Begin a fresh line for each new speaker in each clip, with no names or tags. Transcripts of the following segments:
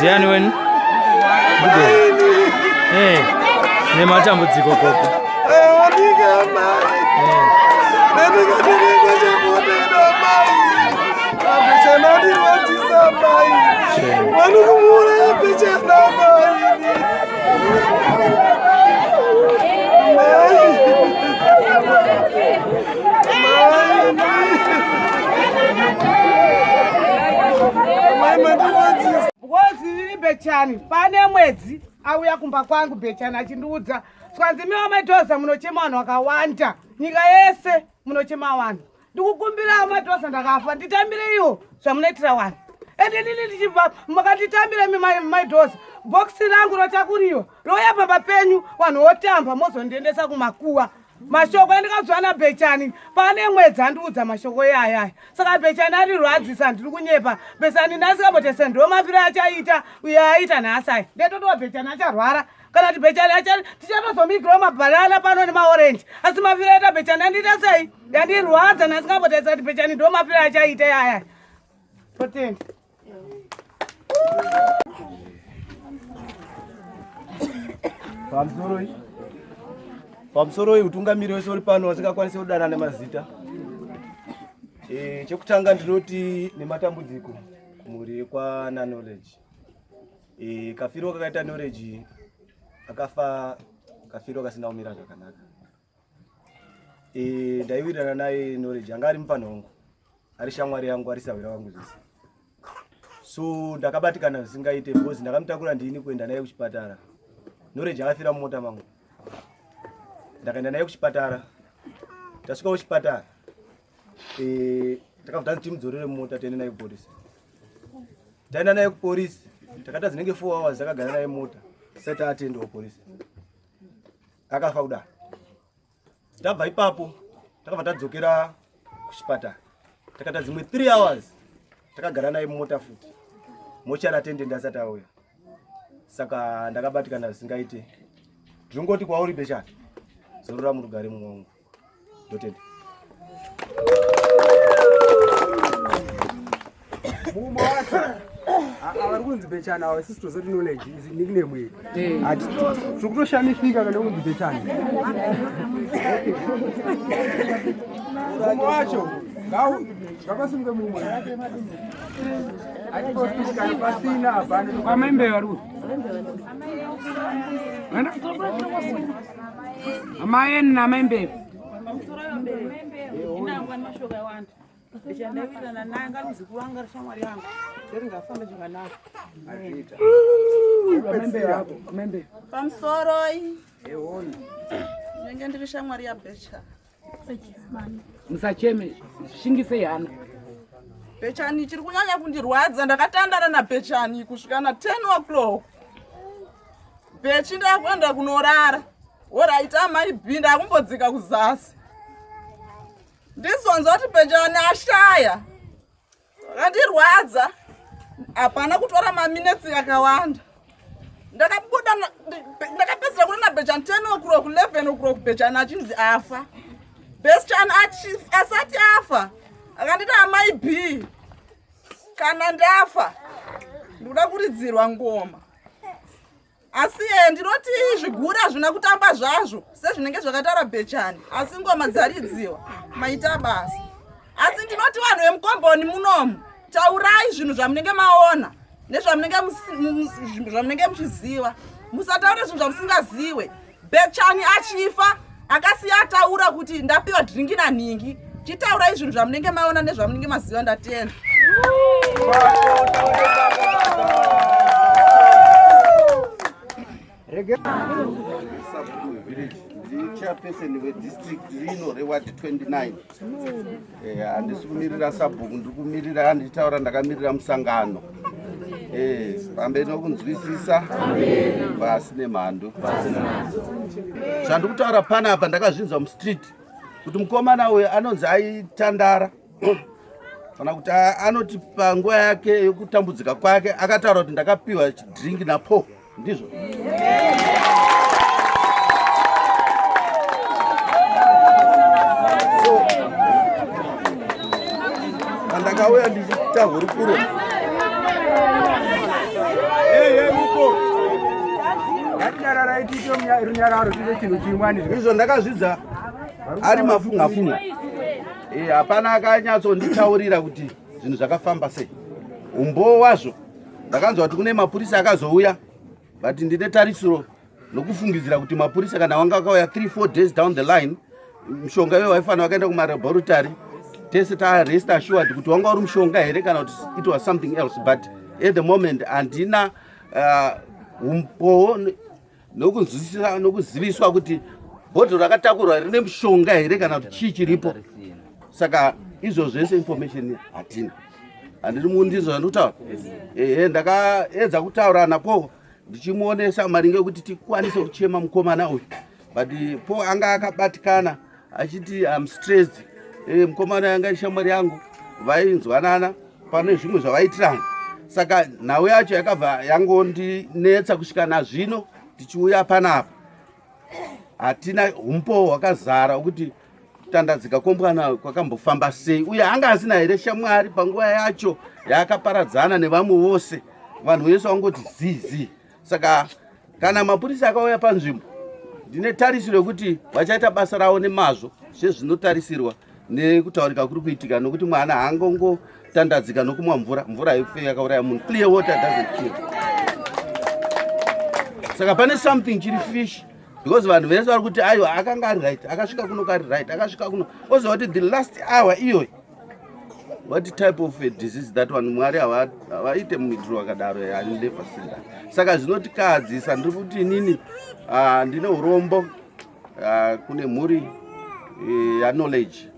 Genuine. Hey, ne matambudziko koko.
Bechani pane mwedzi auya kumba kwangu Bechani achindiudza swanzimiwa madhoza munochema vanhu vakawanda nyika yese munochema vanhu ndikukumbira madhoza ndakafa nditambire iwo zvamunoitira vanhu ende nini ndichibva makanditambire madhoza bhokisi rangu rotakuriwa rouya pamba penyu vanhu votamba mozondiendesa kumakuwa mashoko endikabzwa naBechani pane mwedzi andiudza mashoko yayaya saka Bechani arirwadzisa ndiri kunyepa Bechani ndasikambotese ndo mafiro achaita uye aita nhasai ndetotowa Bechani acharwara kana kuti Bechani tichatozomigirawo mabhanana pano nemaorenji asi mafiro aita Bechani andiita sei yandirwadza ndasikambotese kuti Bechani ndo mafiro achaita yayaya totenda
pamusoro utungamiri wese uri pano wasingakwanisa kudana nemazita. Chekutanga ndinoti nematambudziko muri kwana knowledge. Kafiro kakaita knowledge akafa kafiro kasina kumira zvakanaka. Ndaiwirirana naye knowledge anga ari mufana wangu. Ari shamwari yangu ari sawira wangu zvese. So ndakabatikana zvisingaite because ndakamutakura ndini kuenda naye kuchipatara. Knowledge akafira mumota mangu. Ndakaenda naye kuchipatara. Tasvika kuchipatara. Takabva timudzorere mumota tiende naye kupolisi. Taenda naye kupolisi. Takata dzinenge 4 hours takagara naye mota. Sati atenda kupolisi. Akafa kudaro. Tabva ipapo takabva tadzokera kuchipatara. Takata dzimwe 3 hours takagara naye mumota futi. Mochara attendant asati auya. Saka ndakabatikana zvisingaite. Ndingoti kwauri Bechani. Zorora murugare mumwangu. Ndotenda.
Mumo wacho. Avari kunzi Bechani awa sister zoti knowledge is nickname yedu. Ati tikutoshamifika kana kunzi Bechani. Mumo wacho. Ngapasimuke mumo. Ati posika pasina abana kwamembe varu. Mana? Amayen na membe.
Inangwa mashoka wanda. Ndichandawirana naye ngalizikuru anga rishamwari yangu. Ndingafamba zvakanaka.
Azvita. Membe yako, membe.
Pamsoroi.
Eona.
Ndenge ndiri shamwari yaBechani.
Musacheme, shingise yana.
Bechani chiri kunyanya kundirwadza ndakatandana naBechani kusvika na 10 o'clock. Bechi ndakwenda kunorara. Oraita mai bhinda akumbodzika kuzasi. Ndizonza kuti Bechani ashaya. Ndakandirwadza. Hapana kutora maminutes akawanda. Ndakabuda ndakapedzera kuna Bechani 10 o'clock 11 o'clock Bechani achinzi afa. Bechani asati afa. Akandita amai B. Kana ndafa. Ndikuda kuridzirwa ngoma. Asi ndinoti zvigura zvina kutamba zvazvo sezvinenge zvakataura Bechani asi ngoma dzaridziwa maita basa. Asi ndinoti vanhu vemukomboni munomu taurai zvinhu zvamunenge maona nezvamunenge muchiziva. Musataure zvinhu zvamusingaziwe. Bechani achifa akasiya ataura kuti ndapiwa dringi naningi. Chitaurai zvinhu zvamunenge maona nezvamunenge maziva. Ndatenda.
Chairperson wedistrict rino reward 29. Handisi kumirira sabhuku, ndiri kumirira, handitaura ndakamirira musangano. Pambe nokunzwisisa basi nemhando. Zvandikutaura panapa ndakazvinzwa mustreet kuti mukomana uyu anonzi aitandara kana kuti anoti panguva yake yokutambudzika kwake akataura kuti ndakapiwa dringi napo. Ndizvo. Ndakauya ndichita hurukuro. Izvo ndakazvidza ari mafunga. Hapana akanyatsonditaurira kuti zvinhu zvakafamba sei. Umbo wazvo ndakanzwa kuti kune mapurisa akazouya, but ndine tarisiro nokufungidzira kuti mapurisa kana wanga akauya 3-4 days down the line, mishonga iwe waifanira wakaenda kumalaboratory tese rest assured kuti wanga uri mushonga here kana kuti it was something else, but at the moment handina umpowo nokuziviswa kuti bhodhoro rakatakurwa rine mushonga here kana kuti chii chiripo. Saka izvo zvese information hatina. Handiri mundizvo zvandikutaura. Ndakaedza kutaura napo ndichimuonesa maringe kuti tikwanise kuchema mukomana uyu, but po anga akabatikana achiti am stressed. Mukomana yanga ishamwari yangu, vainzwanana pane zvimwe zvavaitirana. Saka nhau yacho yakabva yangondinetsa kusvika nazvino tichiuya panapa. Hatina umpo hwakazara kuti kutandadzika kwomwana kwakambofamba sei, uye anga asina here shamwari panguva yacho yaakaparadzana nevamwe vose, vanhu vese vangoti zizi. Saka kana mapurisa akauya panzvimbo, ndine tarisiro yekuti vachaita basa ravo nemazvo sezvinotarisirwa nekutaurika kuri kuitika, nokuti mwana haangongotandadzika nokumwa mvura. Mvura haife yakauraya munhu. Clear water doesn't kill. Saka pane something chiri fish, because vanhu vese vari kuti aiwa akanga ari right, akasvika kuno kari right, akasvika kuno oziva kuti the last hour iyoyi, what type of a disease that one. Mwari havaite muitiro wakadaro anilefasira. Saka zvinotikadzisa. Ndiri kuti inini ndine urombo kune mhuri knowledge.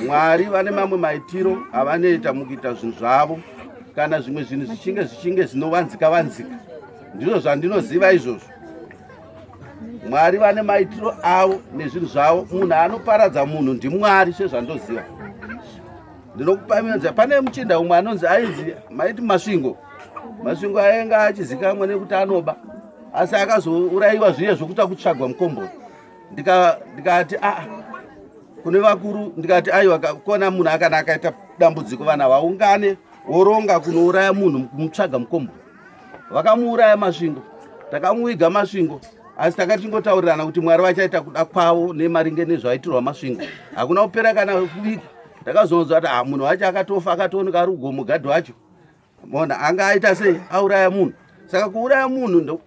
Mwari vane mamwe maitiro avanoita mukuita zvinhu zvavo, kana zvimwe zvinhu zvichinge zvinovanzika. Ndizvo zvandinoziva izvozvo. Mwari vane maitiro avo nezvinhu zvavo. Munhu anoparadza munhu ndiMwari sezvandoziva. Ndinokupamidza pane muchinda umwe anonzi ainzi maiti Masvingo. Masvingo ainge achizikamwa nekuti anoba, asi akazourayiwa zviye zvokuta kutsvagwa mukomboni. Ndikati kune vakuru, ndikati aiwa kona munhu akana akaita dambudziko, vana vaungane woronga kunouraya munhu kumutsvaga mukomboni. Vakamuuraya Masvingo, takamuiga Masvingo, asi takachingotaurana kuti Mwari vachaita kuda kwavo nemaringe nezvaitirwa Masvingo. Hakuna kupera kana kuvika. Takazonzwa kuti munhu wacho akatofa, akatooneka ari kugomo mugadhi wacho. Mona anga aita sei? Auraya munhu. Saka kuuraya munhu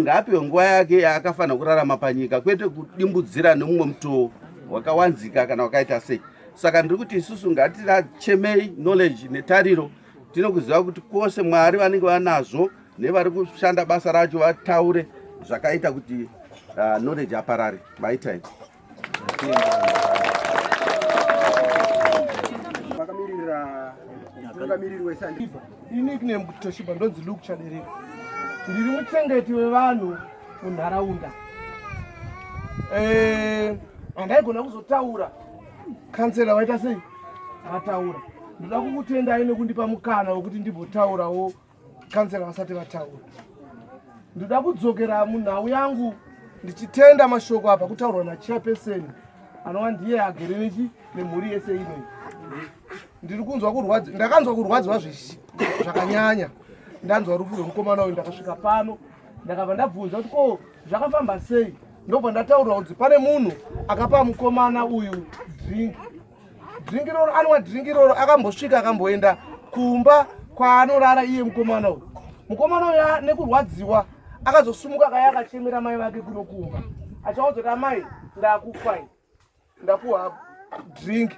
ngaapiwe nguva yake yaakafanira kurarama panyika, kwete kudimbudzira nemumwe mutoo wakawanzika kana wakaita sei. Saka ndiri kuti isusu ngatirachemei knowledge netariro. Tinokuziva kuti kwose Mwari vanenge vanazvo nevari kushanda basa racho vataure zvakaita kuti knowledge aparare. Maitai.
Ini nickname kuti Toshiba ndonzi Luke Chadereka. Ndiri muchengeti wevanhu munharaunda. Handaigona kuzotaura. Kansela waita sei? Ataura. Ndoda kukutendai nekundipa mukana wekuti ndimbotaurawo kansela vasati vataura. Ndoda kudzokera munhau yangu ndichitenda mashoko apa kutaurwa nachairperson anova ndiye agere nemhuri yese inoyi. Ndiri kunzwa kurwadza, ndakanzwa kurwadziwa zvakanyanya. Ndanzwa rufu rwemukomana uyu, ndakasvika pano ndakabva ndabvunza kuti ko zvakafamba sei. Ndobva ndataurwa kuti pane munhu akapa mukomana uyu dringi roro, anwa dringi roro, akambosvika akamboenda kumba kwaanorara iye mukomana uyu. Mukomana uyu nekurwadziwa akazosumuka akaya akachemera mai vake kunokumba achaudzoti amai ndakufai ndapuwa drink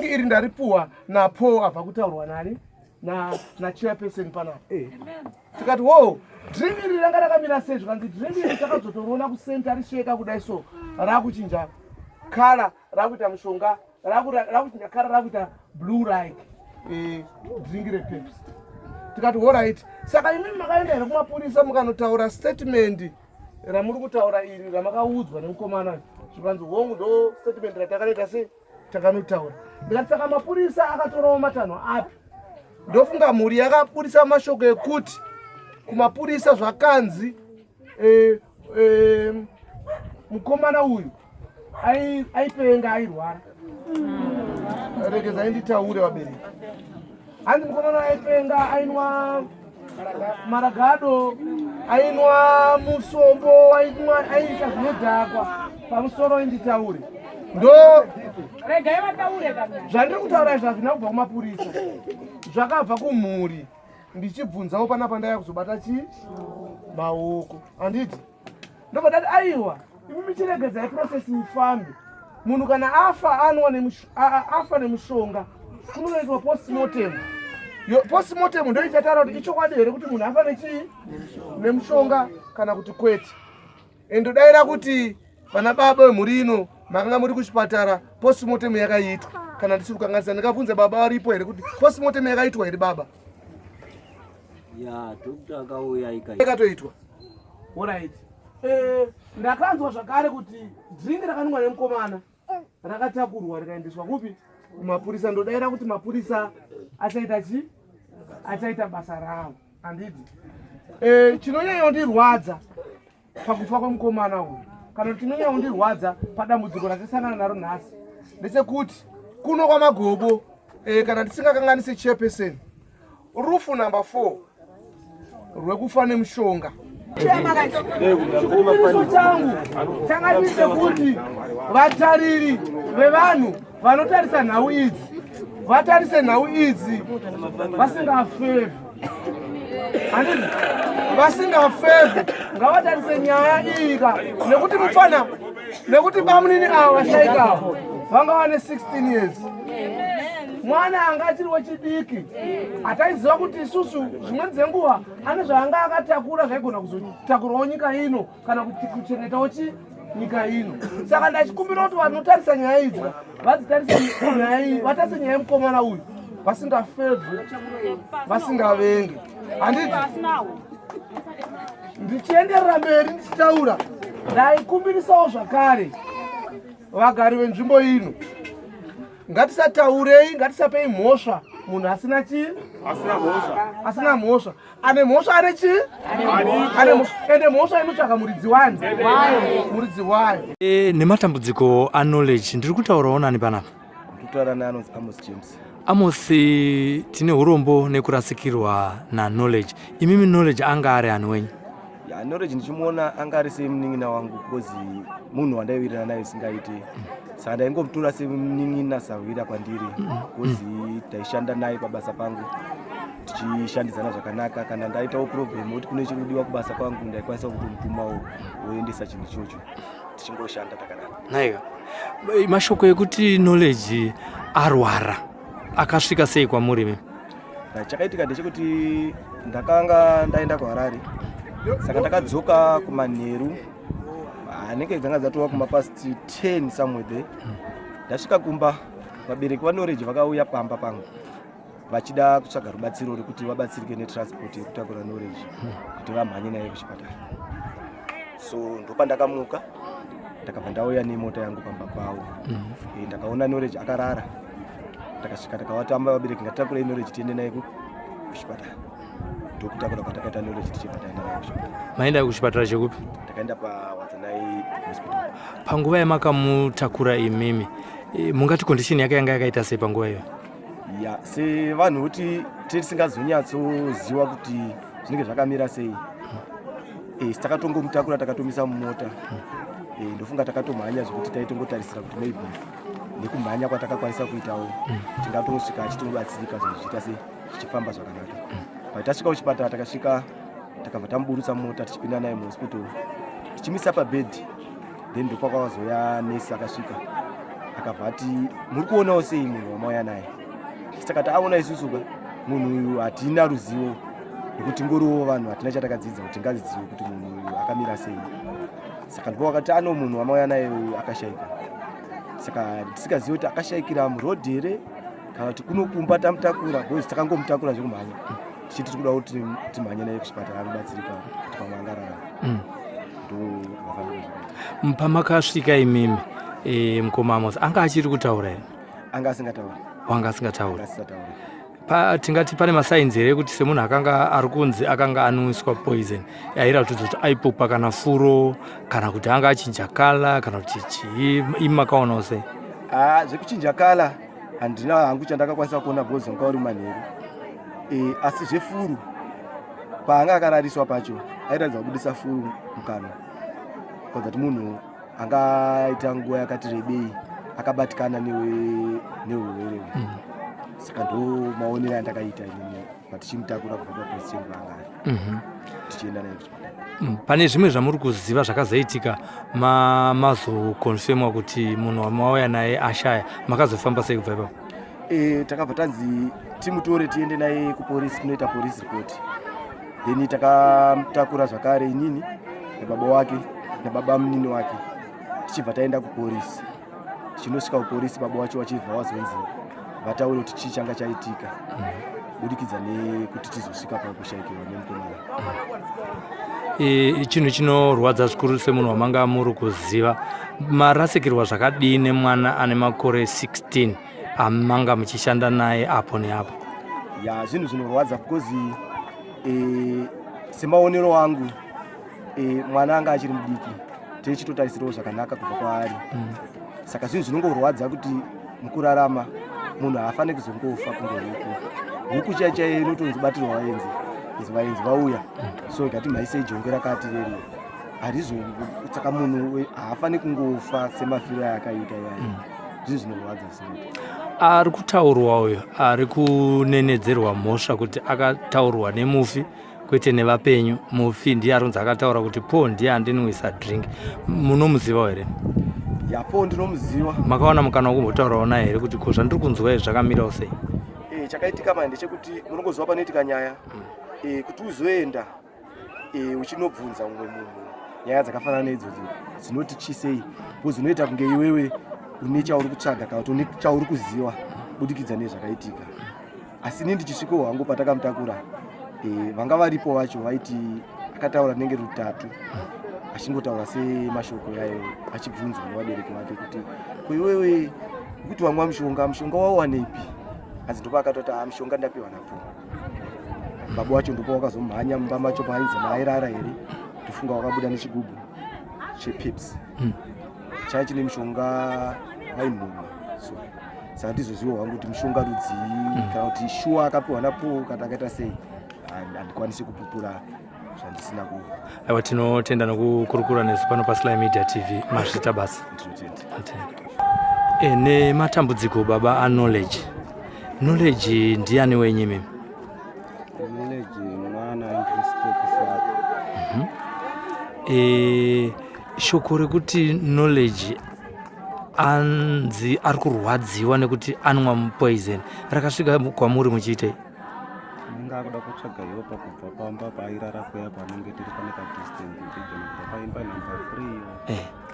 iri ndaripuwa napo abva kutaurwa nani nachairperson panapa. Tikati wo drink iri ranga rakamira sei zvikanzi drink iri takazotoroona kusenta risheka kudai so rakuchinja kara rakuita mushonga rakuchinja kara rakuita blue like drink repepsi. Tikati alright, saka imimi makaenda here kumapurisa mukanotaura statement ramuri kutaura iri ramakaudzwa nemukomana zvikanzi hongu ndo statement ratakanoita sei takanotaura. Ndikati saka mapurisa akatorawo matanho api? Ndofunga mhuri yakapurisa mashoko ekuti kumapurisa zvakanzi mukomana uyu aipenga airwara. Regedzai nditaure vabereki. Hanzi mukomana aipenga ainwa maragado ainwa musombo aiita zvinodhakwa pamusoro inditaure ndo zvandiri kutaura izvi hazvina kubva kumapurisa zvakabva kumhuri ndichibvunzawo panapa ndaya kuzobata chi maoko handiti ndobva dati aiwa imi michiregedzai procesi ifambe. Munhu kana afa nemushonga kunoitwa postmortem. Postmortem ndo ichataura kuti ichokwadi here kuti munhu afa nechii nemushonga kana kuti kwete. Endodaira kuti vana baba vemhuri ino makanga muri kuchipatara postmortem yakaitwa kana ndisiri kukanganisa. Ndikabvunza baba varipo here kuti postmortem yakaitwa here baba?
Ya, dokta akauya
ikatoitwa. Alright. Ndakanzwa zvakare kuti drink rakanwa nemukomana rakatakurwa rikaendeswa kupi? Kumapurisa. Ndodaira kuti mapurisa achaita chi? Achaita basa ravo. Handiti? Chinonyanya kundirwadza pakufa kwemukomana uyu kana kuti chinonyanya kundirwadza padambudziko ratisangana naro nhasi ndechekuti kuno kwamagobo kana ndisingakanganisi chairperson rufu number 4 rwekufa nemushonga. Chipiriso changu changatiite kuti vatariri vevanhu vanotarisa nhau idzi vatarise nhau idzi vasingafevhi. Handiti? Vasingafevhi ngavatarise nyaya iyika nekuti mufana nekuti bamunini ava vashaikawo vanga vane 16 years. Mwana anga achiri wechidiki ataiziva kuti isusu zvimweni dzenguva ane zvaanga akatakura zvaigona kuzotakurawo nyika ino kana kuchenetawo nyika ino. Saka ndachikumbira kuti vanotarisa nyaya idzi vadzitarise nyaya iyi vatarise nyaya yemukomana uyu vasingafevhi vasingavenge. Handiti? Ndichienderera mberi ndichitaura ndaikumbirisawo zvakare vagari venzvimbo ino ngatisataurei ngatisapei mhosva munhu asina chi asina mhosva. Ane mhosva ane chi ende mhosva inotsvaka muridzi wani muridzi wayo.
Nematambudziko aknowledge ndiri kutaurawo nani panapa?
Kutaura neanonzi Amos James.
Amos, tine urombo nekurasikirwa naknowledge. Imimi knowledge anga ari ani wenyu?
Ya knowledge ndichimuona anga ari semunin'ina wangu kozi munhu wandaiwirira naye singaiti. Saka ndaingomutora semunin'ina sawira kwandiri kozi taishanda naye pabasa pangu tichishandidzana zvakanaka. Kana ndaitawo problem kuti kune chirudiwa kubasa kwangu ndaikwanisa kutomutumawo woendesa chinhu ichocho tichingoshanda takanaka.
Naiga mashoko ekuti knowledge arwara akasvika sei kwamuri mimi?
Chakaitika ndechekuti ndakanga ndaenda kuHarare saka ndakadzoka kumanheru anenge dzanga dzatova kumapast 10 somewhere there. Ndasvika kumba vabereki vaKnowledge vakauya pamba pangu vachida kutsvaga rubatsiro rwekuti vabatsirike netransport yekutakura Knowledge kuti vamhanye naye kuchipatara. So ndopandakamuka ndakabva ndauya nemota yangu pamba pavo. Ndakaona Knowledge akarara takasvika takawatamba vabereki ngatitakure Knowledge tiende naye kuchipatara. Ndokutakura kwatakaita Knowledge tichibva taenda naye kuchipatara.
Maenda kuchipatara chekupi?
Takaenda paWadzanai hospital.
Panguva yamakamutakura imimi mungati condition yake yanga yakaita sei panguva iyo?
Ya sevanhu kuti tisingazonyatsoziva kuti zvinenge zvakamira sei. Takatongomutakura takatomisa mumota. Ndofunga takatomhanya zvekuti taitongotarisira kuti maybe nekumhanya kwatakakwanisa kuitawo tingatosvika achitobatsirika zvichiita sei tichifamba zvakanaka. Patasvika kuchipatara takasvika takabva tamuburutsa mota tichipinda naye muhospital tichimisa pabhedhi. Then ndokwakazoya nesi akasvika akabva ati muri kuonawo sei munhu wamauya naye. Saka taona isusu munhu uyu hatina ruzivo nekuti ngoriwo vanhu hatina chatakadzidza kuti ngazidziwe kuti munhu uyu akamira sei. Saka ndipo wakati ano munhu wamauya naye uyu akashayika. Saka tisikazivi kuti akashayikira murodhi here kana kuti kunokumba tamutakura bhozi takangomutakura zvekumhanya tichiti tikuda kuti timhanye naye kuchipatara anobatsirika kuti pamwe angarara.
Pamakasvika imimi mukoma Amos anga achiri kutaura here?
Anga asingatauri.
Wanga asingatauri. Tingati pane masainzi here kuti semunhu akanga ari kunzi akanga anwiswa poison yairatidza kuti aipopa kana furo kana kuti anga achinja kala kana kuti chii, imakaonawo sei?
Zvekuchinja kala handina hangu chandakakwanisa kuona bhozi ngauri manheru. Asi zvefuru paanga akarariswa pacho airatidza kubudisa furu mukanwa. Kwanza kuti munhu angaita nguva yakati rebei akabatikana neurwere. Saka ndo maonero andakaita inini patichimutakura kubva papolisi chengu anga tichienda naye kuchipatara.
Pane zvimwe zvamuri kuziva zvakazoitika mazokonfirmwa kuti munhu wamauya naye ashaya, makazofamba sei kubva ipapo?
Takabva tanzi timutore tiende naye kupolisi kunoita police report. Then takamutakura zvakare inini nababa wake nababa munini wake tichibva taenda kupolisi. Tichinosvika kupolisi baba wacho wachibva wazonzi vataure kuti chii changa chaitika budikidza nekuti tizosvika pakushayikirwa nemukomana.
Chinhu chinorwadza zvikuru semunhu wamanga muri kuziva, marasikirwa zvakadii nemwana ane makore 16 amanga muchishanda naye apo neapo?
Zvinhu zvinorwadza because semaonero wangu mwana anga achiri mudiki tichitotarisirawo zvakanaka kubva kwaari. Saka zvinhu zvinongorwadza kuti mukurarama munhu haafani kuzongofa kunge huku chaichaiyo inotonzi batirwa vaenzi vaenzi vauya so ikati mhaisei jongwe rakati reri saka munhu haafani kungofa semafiro ayakaita iyayi. Zvinhu zvinorwadza sinoti
ari kutaurwa uyo ari kunenedzerwa mhosva kuti akataurwa nemufi kwete nevapenyu. Mufi ndiye aronzi akataura kuti Paul ndiye andinwisa drink. Munomuziva here?
Paul ndinomuziva.
Makaona mukana wokumbotaurawo naye here kuti ko zvandiri kunzwa izvi zvakamirawo sei?
Chakaitika manje chekuti munongoziva panoitika nyaya kuti uzoenda uchinobvunza mumwe munhu nyaya dzakafanana neidzodzo dzinoti chisei because unoita kunge iwewe une chauri kutsvaga kana kuti une chauri kuziva budikidza nezvakaitika. Asi ini ndichisvikawo hangu patakamutakura vanga varipo vacho vaiti akataura nenge rutatu achingotaura semashoko yayo achibvunzwa nevabereki vake kuti iwewe kuti wamwa mushonga wawaneipi. Asi ndopa akatoti mushonga ndapiwa napo. Baba wacho ndopa wakazomhanya mumba macho paainzi maairara here tofunga wakabuda nechigubhu chepips chaiva chine mushonga wainhuma. Saka ndizoziva hangu kuti mushonga rudzii kana kuti shuwa akapiwa napo kana akaita sei handikwanisi kupupura zvandisina ku.
Aiwa, tinotenda nokukurukura nesu pano paSly Media TV. Mazvita basa. Nematambudziko baba knowledge ndiani wenyu mimi?
Knowledge mwana interested kufata.
Shoko rekuti knowledge anzi ari kurwadziwa nekuti anwa poison rakasvika kwamuri muchiitei?
Ndakuda kutsvaga yopa kubva pamba paairara kuya panenge tiri pane kadistance ndigona kubva paimba namba 3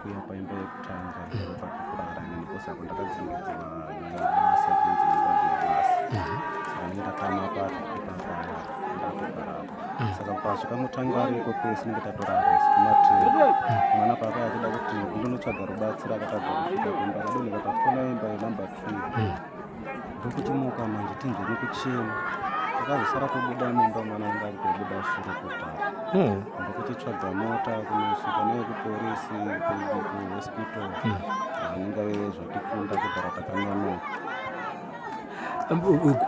kuya paimba yekutanga yopa kukurara nenikosako ndakadzingedzwa nebasa kunzimba ndeabasa saka ndakatama pato kupapara ndakugarapo. Saka pasvika mutanga ariko kwese nenge tatorara kumatreni mwana paka achida kuti ndonotsvaga rubatsiro akatadza kusvika kumba radoneka patofona imba yenamba 3 ndokutimuka manje tinze nekuchena akazosara kubuda mimba mwana anga ari kubuda shuro kutara ndokuchitsvaga mota kunosvika naye kupolisi kuhospital anenge zvatikunda kugara takanonoka.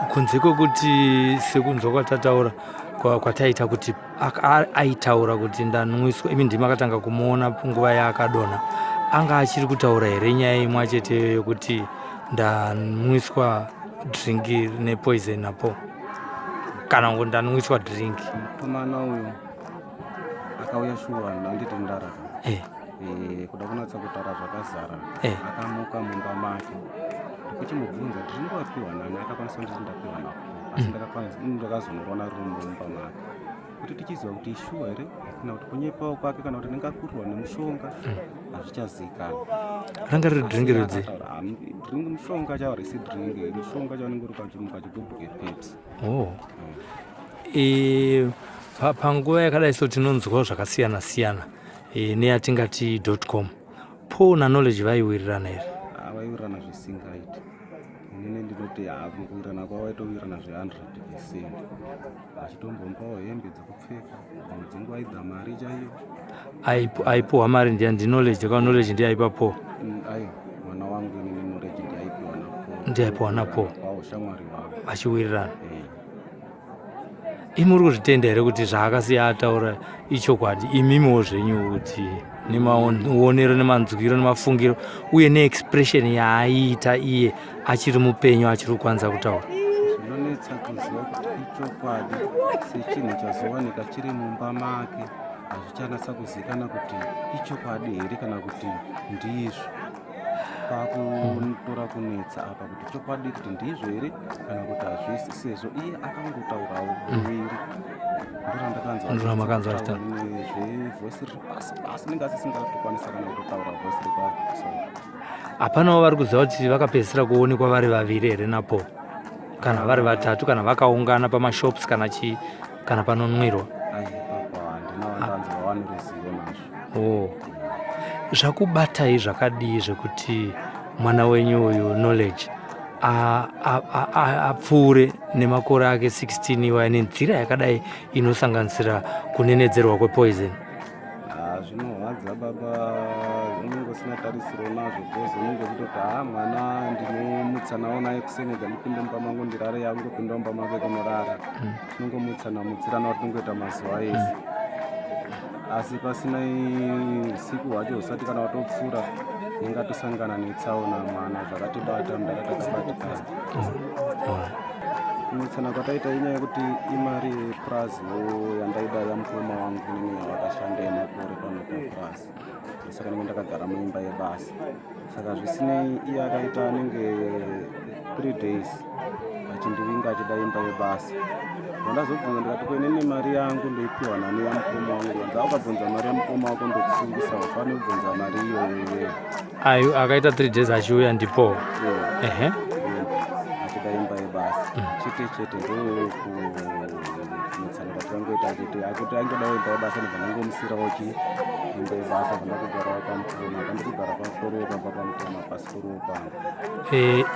Kunze kwekuti sekunzwa kwatataura kwataita kuti aitaura kuti ndanwiswa, imi ndimi akatanga kumuona nguva yaakadonha, anga achiri kutaura here nyaya imwe cheteyo yokuti ndanwiswa dringi nepoison napo? kana ngo ndanwiswa drink.
Mukomana uyu akauya shuwa ndanditi ndarara kuda kunatsa kutara zvakazara akamuka mumba make ndikuchimubvunza ndiri wapiwa nani akakwanisa kuti ndapiwa napo asi ndakazomuona ruri mumba make kuti tichiziva kuti ishuwa here kana kuti kunyepawo kwake kana kuti ndingakurirwa nemushonga hazvichazikana.
Ranga riri dringi rudzi?
Dringi mushonga chavo risi dringi mushonga chavanenge uri kachigubhu kepepsi.
Panguva yakadai so tinonzwawo zvakasiyana-siyana neyatingati .com. Po naKnowledge vaiwirirana here?
Vaiwirirana zvisingaiti. Inini ndinoti kuwirirana kwavo vaitowirirana zve100%. Vachitombompawo hembe dzekupfeka, dzimwe dzenguva aidza mari chaiyo.
Aipiwa mari ndiKnowledge, Knowledge ndiye aipa Po?
Aiwa, mwana wangu inini Knowledge ndiye aipiwa naPo.
Ndiye aipiwa naPo?
Wavo shamwari wavo.
Vachiwirirana. Muri kuzvitenda here kuti zvaakasiya ataura ichokwadi imimiwo zvenyu kuti nemaonero nemanzwiro nemafungiro uye neexpression yaaiita iye achiri mupenyu achiri kukwanisa kutaura?
Zvinonetsa kuziva kuti ichokwadi sechinhu chazowanika chiri mumba make hazvichanatsa kuzikana kuti ichokwadi here kana kuti ndizvo. Pakutora kunetsa apa kuti chokwadi kuti ndizvo here kana kuti hazvisi sezvo iye akangotaurawo muviri.
Ndomakanzwa achitaura
zvevoisi riri pasi pasi ninge asisingatokwanisa kana kutotaura voisi rikwaso.
Hapanawo vari kuziva kuti vakapedzisira kuonekwa vari vaviri here naPo kana vari vatatu kana vakaungana pamashops kana panonwirwa?
Ipapo handina vandanzi vavane ruzivo nazvo.
Zvakubatai zvakadii zvekuti mwana wenyu uyu Knowledge apfuure nemakore ake 16 iwaya nenzira yakadai inosanganisira kunenedzerwa kwepoison?
Zvinorwadza baba, unenge usina tarisiro nazvo bhozi unenge uchitoti mwana ndinomutsanawo naye kusenedza ndipinde mumba mangu ndirare yangopinda mumba make kunorara. Tinongomutsana-mutsirana kuti tingoita mazuva ese. Asi pasina usiku hwacho husati kana watopfuura ingatosangana netsaona mwana zvakatibata mudaratakabatikana. Kumutsana kwataita inyaya yekuti imari yepurazi yandaida yamukoma wangu nini yavakashanda yemakore pano papurazi. Saka ndinenge ndakagara muimba yebasa. Saka zvisinei iye akaita anenge 3 days achindivinga achida imba yebasa. Ndazobvunza ndikati kwenene mari yangu ndoipiwa nani yamukoma wangu. Wanza ukabvunza mari yamukoma wako ndokusungisa ufane kubvunza mari iyoyo.
Akaita 3 days achiuya ndipo?
Achida imba yebasa. Chete ndokumitsana kwatangoita kuti angedawo imba yebasa ndovanongomusirawo imba yebasa vandakugarawo pamukoma pandikugara pakoropa papamukoma pasikorowo pangu.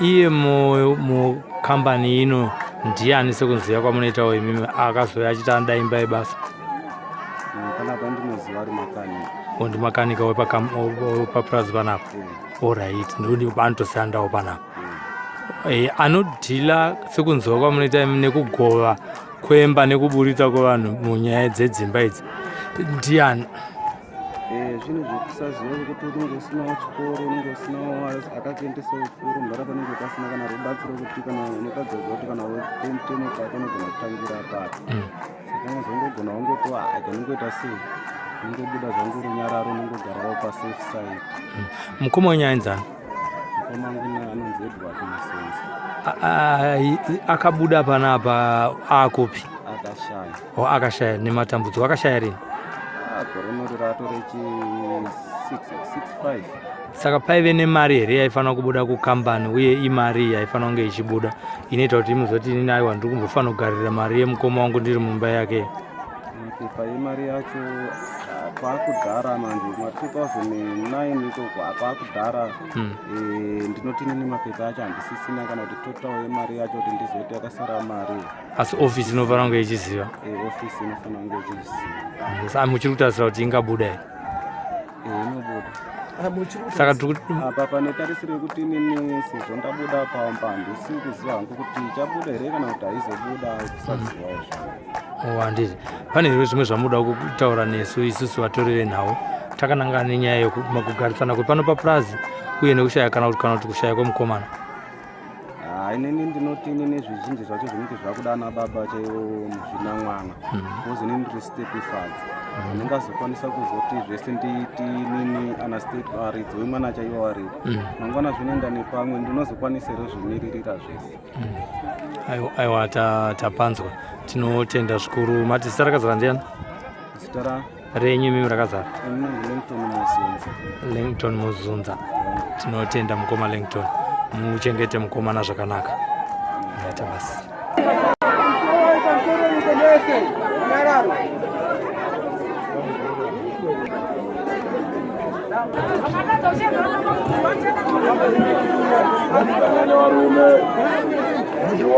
Iye mukambani ino ndiani sekuziva kwamunoitawo imimi akazoya achiti anoda imba yebasa?
Kana pandinoziva ari makanika.
Ndi makanika wepapurazi panapa? Alright, ndikuti panotosandawo panapa. Anodhila sekunziva kwamunoita nekugova kwemba nekuburitsa kwevanhu munyaya dzedzimba idzi ndiani?
Zvinhu zvekusaziva kuti unenge usinawo chikoro, unenge usinawo akakuendesawo chikoro, mundara panenge pasina kana rubatsiro kuti kana unotadza kuti kana wetemo kwako unogona kutangira apapo. Saka unozongogona wongotiwa unongoita sei, unongobuda zvangu runyararo unongogarawo pasafe side.
Mukoma wenyu ainzani?
Mukoma wangu anonzi Edward Musenzi.
Akabuda panapa akupi?
Akashaya.
Akashaya nematambudziko. Akashaya rini?
Gore norira atorechi 665.
Saka paive nemari here yaifanira kubuda kukambani uye imari yaifanira kunge ichibuda inoita kuti muzoti inini aiwa ndiri kumbofanira kugarira mari yemukoma wangu ndiri mumba yake?
Paimari yacho kwakudhara manje ma2009 ikoko kwakudhara. Ndinoti nini mapepa acho handisisina kana kuti total yemari yacho kuti ndizoiti yakasara mari.
Asi ofisi inofanira kunge ichiziva?
Ofisi inofanira kunge ichiziva.
Muchiri kutarisira kuti ingabuda here?
Inobuda.
Saka
apa pane tarisiro yekuti inini sezvo ndabuda pamba handisi kuziva hangu kuti ichabuda here kana kuti haizobuda kusazivawo zvangu.
Handiti pane zvimwe zvamuda kutaura nesu isusu vatori venhau takanangana nenyaya yekugarisana kuti pano papurazi uye nekushaya kana kuti kushaya kwemukomana?
inini ndinoti inini zvizhinji zvacho zvinenge zvakuda ana baba chaivo muzvina mwana because inini ndiri step father ndingazokwanisa kuzoti zvese ndiiti nini ana step aridzi wemwana chaivo aripo mangwana zvinoenda nepamwe ndinozokwanisero zvimiririra zvese.
Aiwa tapanzwa tinotenda zvikuru. Mati zita rakazara ndiani?
Zita
renyu mimi rakazara?
Langton
Muzunza. Tinotenda mukoma Langton, muchengete mukomana zvakanaka. Naita basi.
Thank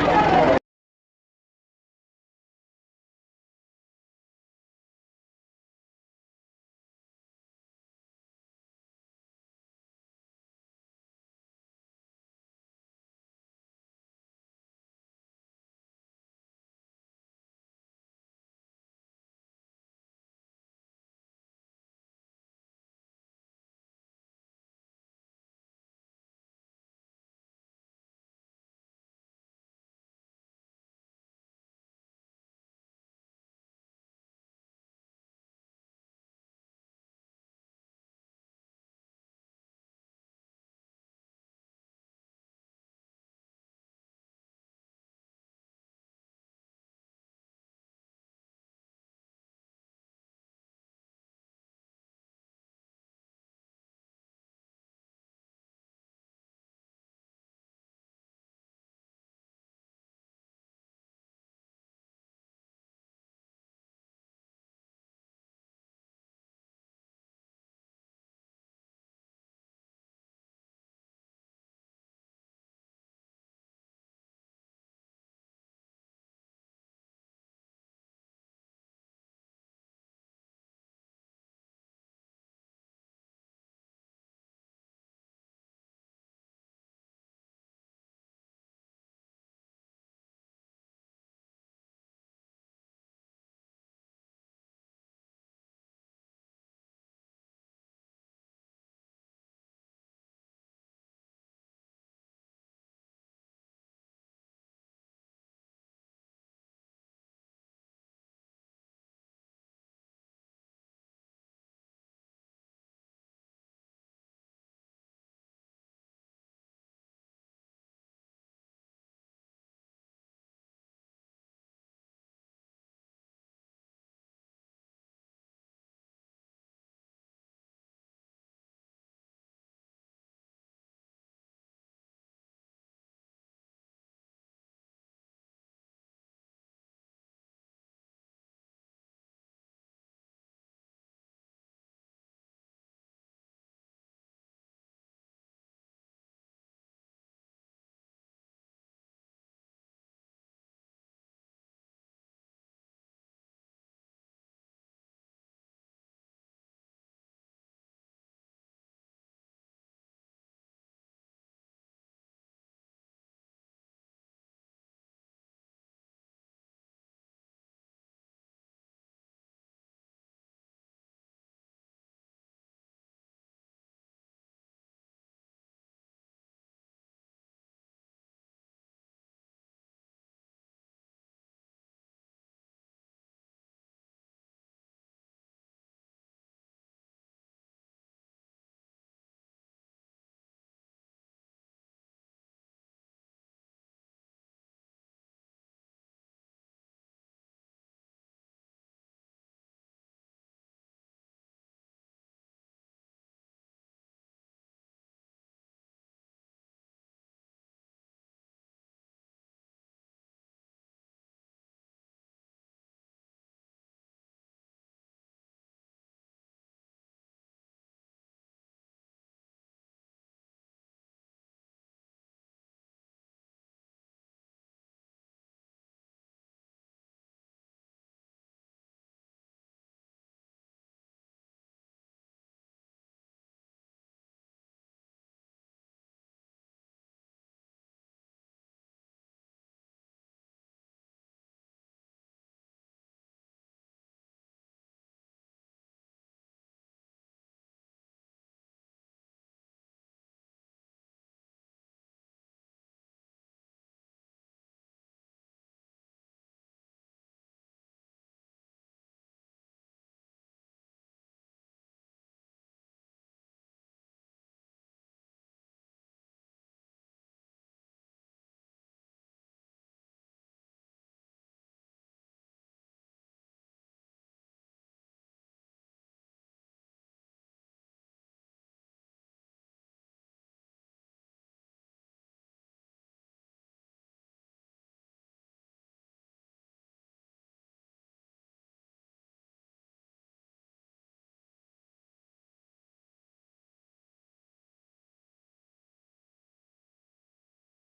you.